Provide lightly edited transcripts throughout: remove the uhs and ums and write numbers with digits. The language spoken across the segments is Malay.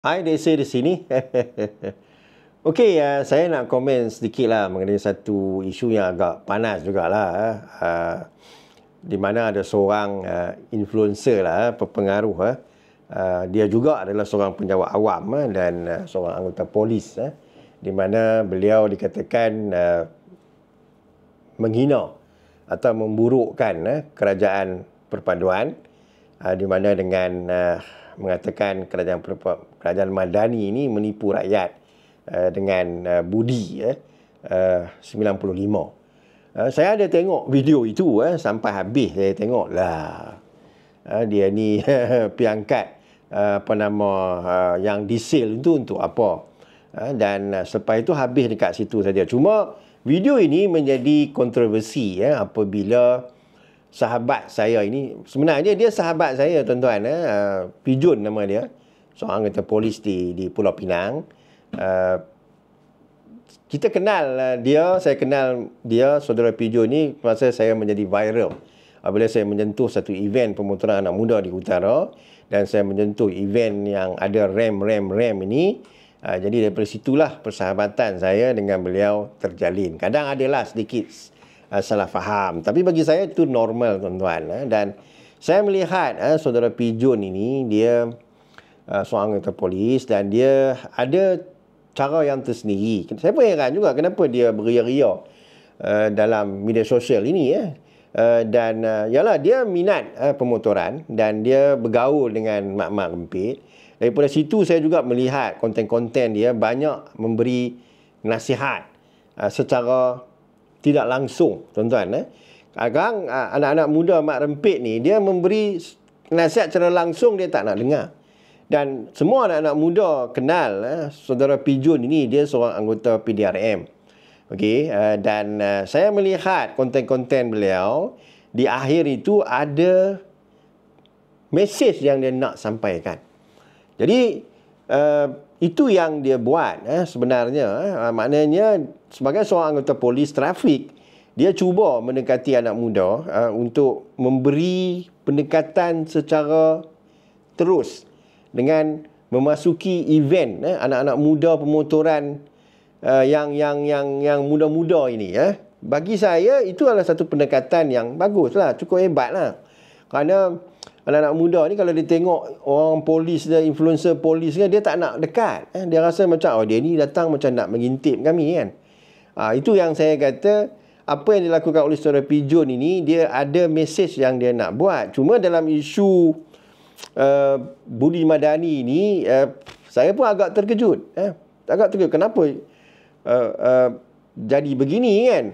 Hai, Desi di sini. Okey, saya nak komen sedikit lah mengenai satu isu yang agak panas jugalah. Di mana ada seorang influencer lah, berpengaruh. Dia juga adalah seorang penjawat awam dan seorang anggota polis. Di mana beliau dikatakan menghina atau memburukkan kerajaan perpaduan, di mana dengan mengatakan kerajaan Madani ini menipu rakyat dengan budi 95. Saya ada tengok video itu sampai habis. Saya tengok lah, dia ni piangkat yang disil itu untuk apa, dan selepas itu habis dekat situ saja. Cuma video ini menjadi kontroversi apabila sahabat saya ini, sebenarnya dia sahabat saya tuan-tuan, Pijun nama dia, seorang anggota polis di Pulau Pinang. Kita kenal dia, saya kenal dia, saudara Pijun ni, masa saya menjadi viral apabila saya menyentuh satu event pemotoran anak muda di utara, dan saya menyentuh event yang ada rem ini. Jadi daripada situlah persahabatan saya dengan beliau terjalin. Kadang adalah sedikit salah faham, tapi bagi saya itu normal tuan-tuan. Dan saya melihat saudara Pijun ini, dia seorang anggota polis dan dia ada cara yang tersendiri. Saya pun heran juga kenapa dia beria-ria dalam media sosial ini. Dan yalah, dia minat pemotoran dan dia bergaul dengan mak-mak rempit. Daripada situ saya juga melihat konten-konten dia banyak memberi nasihat secara tidak langsung, tuan-tuan. Kadang anak-anak muda mak rempit ni, dia memberi nasihat secara langsung, dia tak nak dengar. Dan semua anak-anak muda kenal saudara Pijun ini, dia seorang anggota PDRM. Okey, dan saya melihat konten-konten beliau, di akhir itu ada mesej yang dia nak sampaikan. Jadi itu yang dia buat sebenarnya. Maknanya sebagai seorang anggota polis trafik, dia cuba mendekati anak muda untuk memberi pendekatan secara terus dengan memasuki event anak-anak muda pemotoran yang muda-muda ini. Bagi saya itu adalah satu pendekatan yang baguslah, cukup hebatlah. Kerana anak-anak muda ni kalau dia tengok orang polis dia, influencer polis dia tak nak dekat. Dia rasa macam, dia ni datang macam nak mengintip kami kan. Itu yang saya kata, apa yang dilakukan oleh saudara Pijun ini, dia ada mesej yang dia nak buat. Cuma dalam isu Budi Madani ini, saya pun agak terkejut. Kenapa jadi begini kan?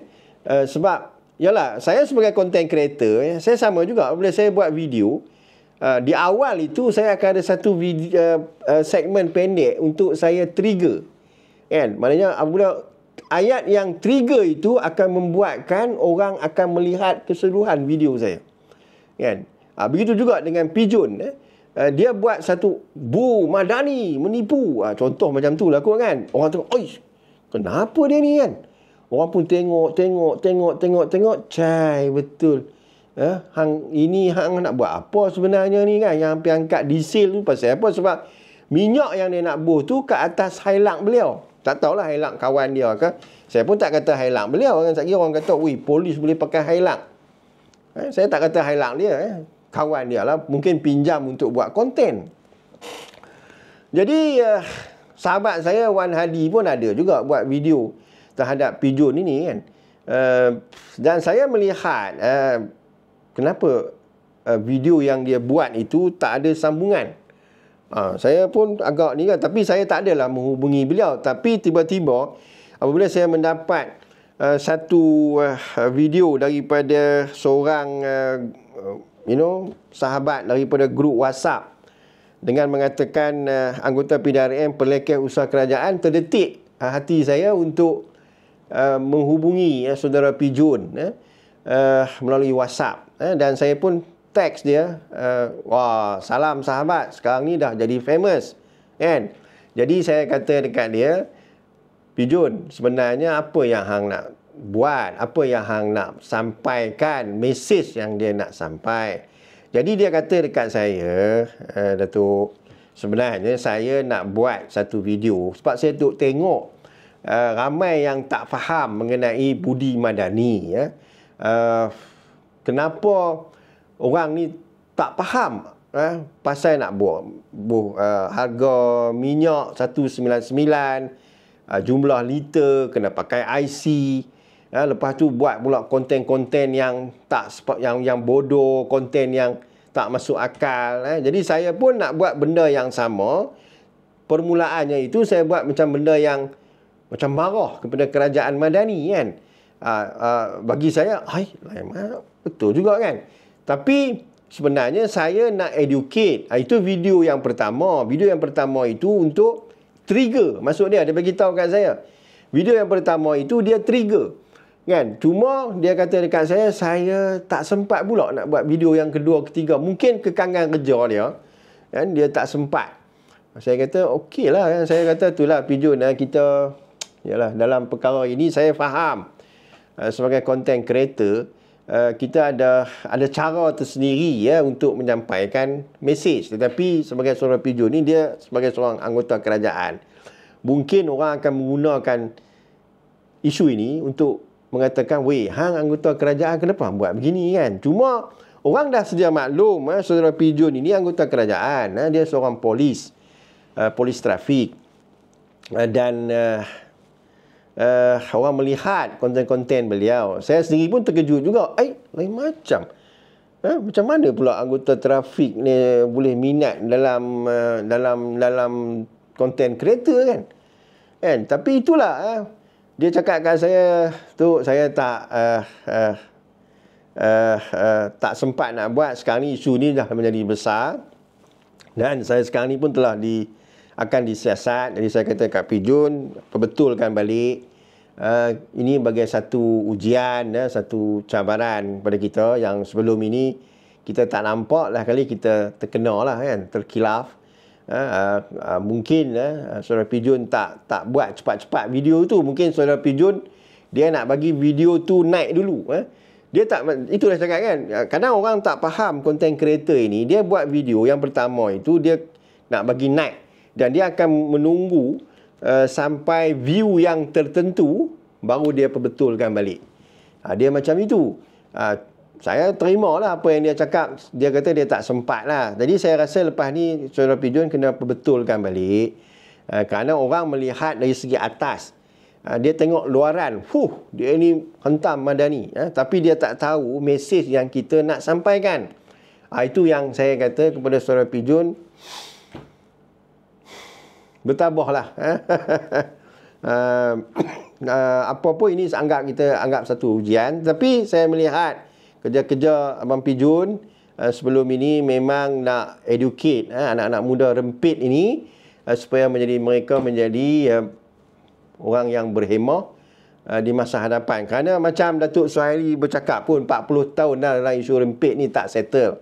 Sebab yalah, saya sebagai content creator, saya sama juga. Bila saya buat video, di awal itu saya akan ada satu video, segmen pendek untuk saya trigger, kan? Maknanya apabila ayat yang trigger itu akan membuatkan orang akan melihat keseluruhan video saya, kan? Begitu juga dengan Pijun. Dia buat satu Bu Madani menipu, contoh macam tu lah kot, kan? Orang tengok, oi, kenapa dia ni, kan? Orang pun tengok, cai betul. Ini hang nak buat apa sebenarnya ni, kan? Yang hampir angkat diesel tu pasal apa? Sebab minyak yang dia nak buh tu kat atas Hilux beliau. Tak tahulah Hilux kawan dia ke. Saya pun tak kata Hilux beliau. Sekali orang kata, wih, polis boleh pakai Hilux. Saya tak kata Hilux dia. Kawan dia lah. Mungkin pinjam untuk buat konten. Jadi, sahabat saya Wan Hadi pun ada juga buat video terhadap Pijun ini, kan. Dan saya melihat kenapa video yang dia buat itu tak ada sambungan. Saya pun agak ni kan, tapi saya tak adalah menghubungi beliau. Tapi tiba-tiba apabila saya mendapat satu video daripada seorang sahabat daripada grup WhatsApp dengan mengatakan anggota PDRM pelekeh usaha kerajaan, terdetik hati saya untuk menghubungi saudara Pijun melalui WhatsApp. Dan saya pun teks dia, wah, salam sahabat, sekarang ni dah jadi famous, kan? Jadi saya kata dekat dia, Pijun, sebenarnya apa yang hang nak buat, apa yang hang nak sampaikan, mesej yang dia nak sampai. Jadi dia kata dekat saya, Datuk, sebenarnya saya nak buat satu video sebab saya tengok ramai yang tak faham mengenai budi madani, ya. Kenapa orang ni tak faham pasal nak buat harga minyak 199, jumlah liter, kena pakai IC. Lepas tu buat pula konten-konten yang yang bodoh, konten yang tak masuk akal. Jadi saya pun nak buat benda yang sama. Permulaannya itu saya buat macam benda yang macam marah kepada kerajaan Madani, kan. Bagi saya, betul juga, kan. Tapi sebenarnya saya nak educate. Itu video yang pertama. Video yang pertama itu untuk trigger. Maksud dia bagi tahu kat saya. Video yang pertama itu dia trigger, kan. Cuma dia kata dekat saya tak sempat pula nak buat video yang kedua, ketiga. Mungkin kekangan kerja dia, kan, dia tak sempat. Saya kata okey lah, kan. Saya kata itulah Pijun, kita yalah, dalam perkara ini saya faham sebagai content creator kita ada cara tersendiri, ya, untuk menyampaikan mesej. Tetapi sebagai seorang Pijun ni, dia sebagai seorang anggota kerajaan, mungkin orang akan menggunakan isu ini untuk mengatakan, weh, hang anggota kerajaan kenapa buat begini, kan. Cuma orang dah sedia maklum, saudara Pijun ini anggota kerajaan, dia seorang polis trafik, dan orang melihat konten-konten beliau. Saya sendiri pun terkejut juga. Lain macam. Macam mana pula anggota trafik ni boleh minat dalam konten creator, kan? Tapi itulah, dia cakap kat saya tu, saya tak sempat nak buat. Sekarang ni isu ni dah menjadi besar, dan saya sekarang ni pun telah akan disiasat. Jadi saya kata kat Pijun, perbetulkan balik. Ini bagai satu ujian, satu cabaran pada kita yang sebelum ini kita tak nampak lah kali kita terkena lah, kan, terkilaf. Mungkin saudara Pijun tak buat cepat-cepat video tu. Mungkin saudara Pijun dia nak bagi video tu naik dulu. Dia tak, itulah cakap, kan. Kadang orang tak faham content creator ini. Dia buat video yang pertama itu dia nak bagi naik, dan dia akan menunggu sampai view yang tertentu baru dia perbetulkan balik. Dia macam itu. Saya terima lah apa yang dia cakap. Dia kata dia tak sempat lah. Jadi saya rasa lepas ni saudara Pijun kena perbetulkan balik. Kerana orang melihat dari segi atas. Dia tengok luaran. Dia ni hentam Madani. Tapi dia tak tahu mesej yang kita nak sampaikan. Itu yang saya kata kepada saudara Pijun. Bertabahlah. Apa pun ini kita anggap satu ujian. Tapi saya melihat kerja-kerja Abang Pijun sebelum ini memang nak educate anak-anak muda rempit ini, supaya mereka menjadi orang yang berhemah di masa hadapan. Kerana macam Datuk Suhaili bercakap pun, 40 tahun dah dalam isu rempit ni tak settle.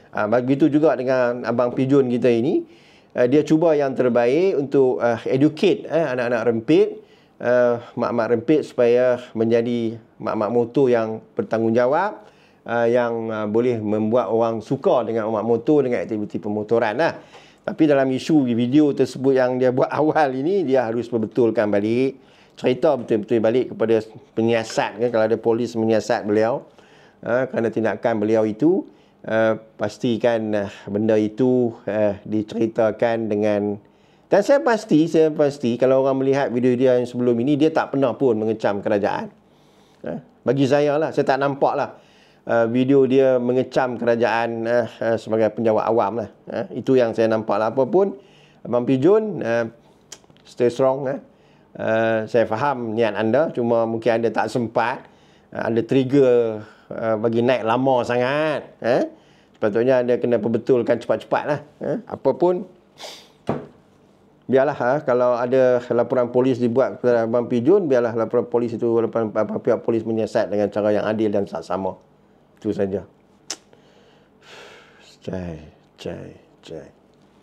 Begitu juga dengan Abang Pijun kita ini. Dia cuba yang terbaik untuk educate anak-anak rempit, mak-mak rempit, supaya menjadi mak-mak motor yang bertanggungjawab, yang boleh membuat orang suka dengan mak motor, dengan aktiviti pemotoran lah. Tapi dalam isu video tersebut yang dia buat awal ini, dia harus berbetulkan balik, cerita betul-betul balik kepada penyiasat, kan, kalau ada polis menyiasat beliau kerana tindakan beliau itu. Pastikan benda itu diceritakan dengan, dan saya pasti kalau orang melihat video dia yang sebelum ini, dia tak pernah pun mengecam kerajaan. Bagi saya lah, saya tak nampak lah video dia mengecam kerajaan sebagai penjawat awam lah. Itu yang saya nampak lah. Apapun Abang Pijun, stay strong. Saya faham niat anda, cuma mungkin anda tak sempat. Anda trigger bagi naik lama sangat. Sepatutnya anda kena perbetulkan cepat-cepat lah. Apapun, biarlah kalau ada laporan polis dibuat kepada Abang Pijun, biarlah laporan polis itu, pihak polis menyiasat dengan cara yang adil dan saksama. Itu saja. Jai.